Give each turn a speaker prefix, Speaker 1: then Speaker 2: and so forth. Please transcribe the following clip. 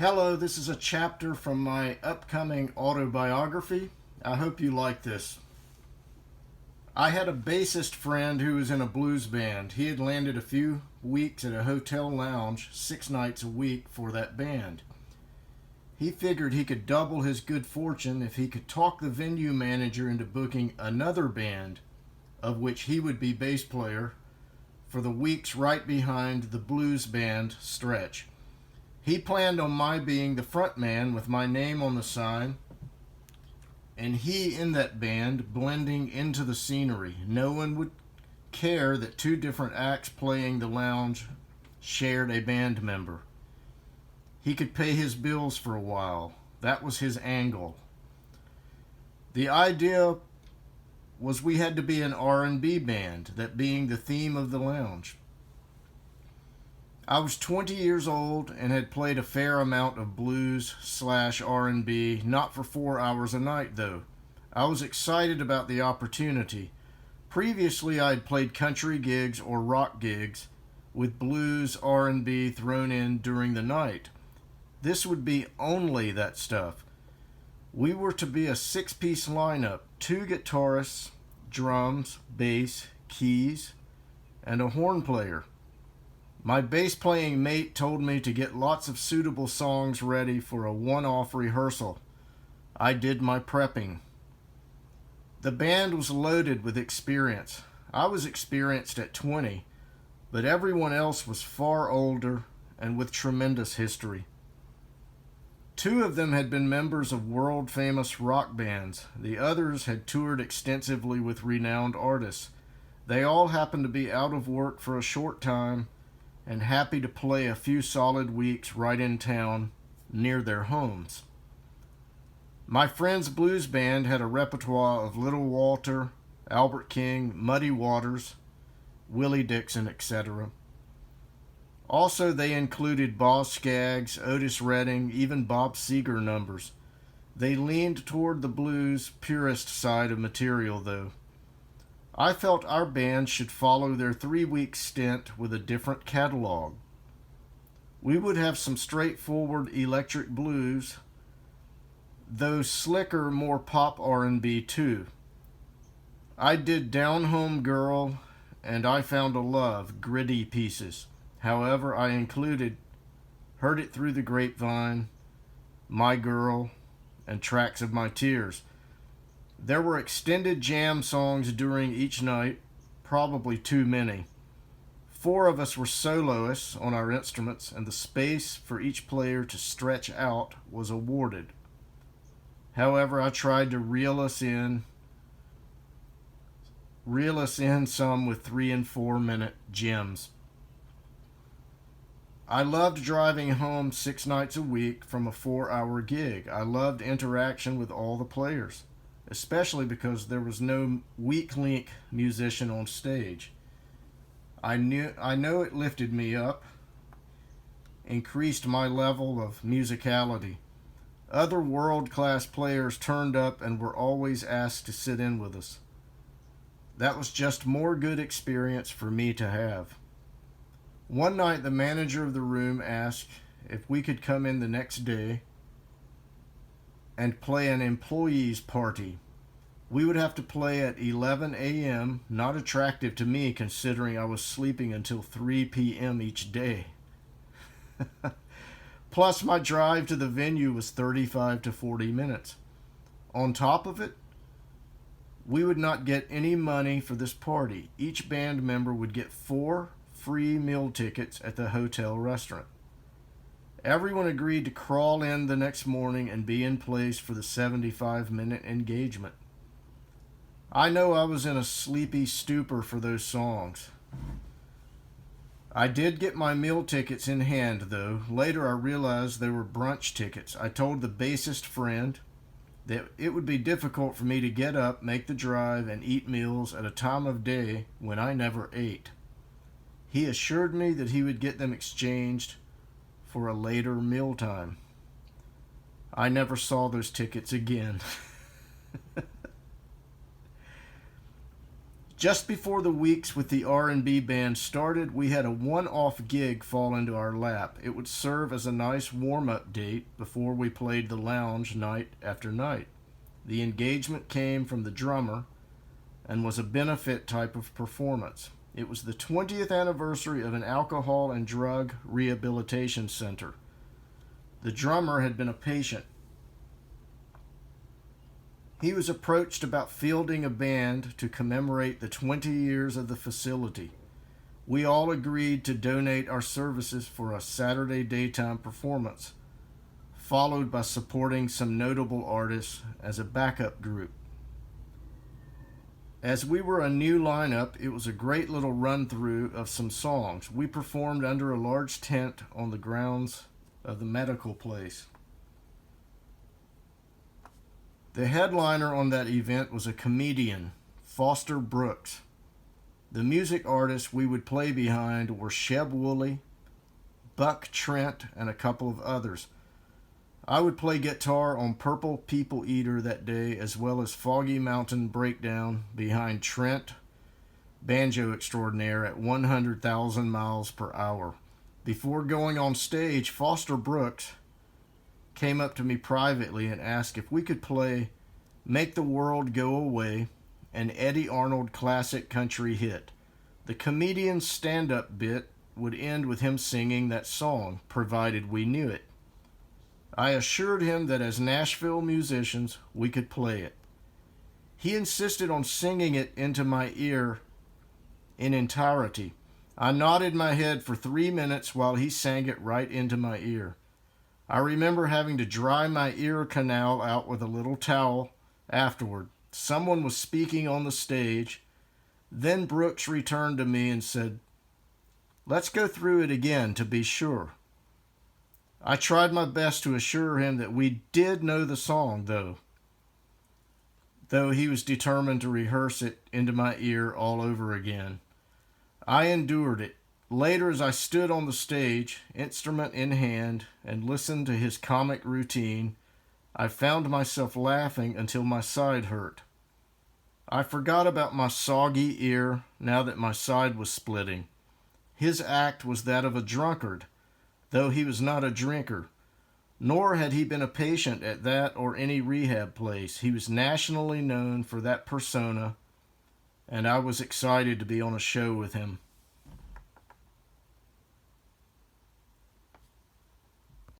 Speaker 1: Hello, this is a chapter from my upcoming autobiography. I hope you like this. I had a bassist friend who was in a blues band. He had landed a few weeks at a hotel lounge 6 nights a week for that band. He figured he could double his good fortune if he could talk the venue manager into booking another band, of which he would be bass player, for the weeks right behind the blues band stretch. He planned on my being the front man with my name on the sign, and he in that band blending into the scenery. No one would care that two different acts playing the lounge shared a band member. He could pay his bills for a while. That was his angle. The idea was we had to be an R&B band, that being the theme of the lounge. I was 20 years old and had played a fair amount of blues/R&B, not for 4 hours a night though. I was excited about the opportunity. Previously I had played country gigs or rock gigs with blues, R&B thrown in during the night. This would be only that stuff. We were to be a 6-piece lineup, 2 guitarists, drums, bass, keys, and a horn player. My bass playing mate told me to get lots of suitable songs ready for a one-off rehearsal. I did my prepping. The band was loaded with experience. I was experienced at 20, but everyone else was far older and with tremendous history. 2 of them had been members of world-famous rock bands. The others had toured extensively with renowned artists. They all happened to be out of work for a short time and happy to play a few solid weeks right in town near their homes. My friend's blues band had a repertoire of Little Walter, Albert King, Muddy Waters, Willie Dixon, etc. Also, they included Boz Scaggs, Otis Redding, even Bob Seger numbers. They leaned toward the blues purist side of material, though. I felt our band should follow their 3-week stint with a different catalog. We would have some straightforward electric blues, though slicker, more pop R&B too. I did Down Home Girl and I Found a Love, gritty pieces. However, I included Heard It Through the Grapevine, My Girl, and Tracks of My Tears. There were extended jam songs during each night, probably too many. 4 of us were soloists on our instruments, and the space for each player to stretch out was awarded. However, I tried to reel us in some with 3 and 4 minute gems. I loved driving home 6 nights a week from a 4-hour gig. I loved interaction with all the players, especially because there was no weak link musician on stage. I know it lifted me up, increased my level of musicality. Other world-class players turned up and were always asked to sit in with us. That was just more good experience for me to have. One night, the manager of the room asked if we could come in the next day and play an employees' party. We would have to play at 11 a.m., not attractive to me considering I was sleeping until 3 p.m. each day. Plus, my drive to the venue was 35 to 40 minutes. On top of it, we would not get any money for this party. Each band member would get 4 free meal tickets at the hotel restaurant. Everyone agreed to crawl in the next morning and be in place for the 75-minute engagement. I know I was in a sleepy stupor for those songs. I did get my meal tickets in hand, though. Later I realized they were brunch tickets. I told the bassist friend that it would be difficult for me to get up, make the drive, and eat meals at a time of day when I never ate. He assured me that he would get them exchanged for a later mealtime. I never saw those tickets again. Just before the weeks with the R&B band started, we had a one-off gig fall into our lap. It would serve as a nice warm-up date before we played the lounge night after night. The engagement came from the drummer and was a benefit type of performance. It was the 20th anniversary of an alcohol and drug rehabilitation center. The drummer had been a patient. He was approached about fielding a band to commemorate the 20 years of the facility. We all agreed to donate our services for a Saturday daytime performance, followed by supporting some notable artists as a backup group. As we were a new lineup, it was a great little run-through of some songs. We performed under a large tent on the grounds of the medical place. The headliner on that event was a comedian, Foster Brooks. The music artists we would play behind were Sheb Woolley, Buck Trent, and a couple of others. I would play guitar on Purple People Eater that day, as well as Foggy Mountain Breakdown behind Trent, banjo extraordinaire at 100,000 miles per hour. Before going on stage, Foster Brooks came up to me privately and asked if we could play Make the World Go Away, an Eddie Arnold classic country hit. The comedian's stand-up bit would end with him singing that song, provided we knew it. I assured him that as Nashville musicians, we could play it. He insisted on singing it into my ear in entirety. I nodded my head for 3 minutes while he sang it right into my ear. I remember having to dry my ear canal out with a little towel afterward. Someone was speaking on the stage. Then Brooks returned to me and said, "Let's go through it again to be sure." I tried my best to assure him that we did know the song, though he was determined to rehearse it into my ear all over again. I endured it. Later, as I stood on the stage, instrument in hand, and listened to his comic routine, I found myself laughing until my side hurt. I forgot about my soggy ear now that my side was splitting. His act was that of a drunkard, though he was not a drinker, nor had he been a patient at that or any rehab place. He was nationally known for that persona, and I was excited to be on a show with him.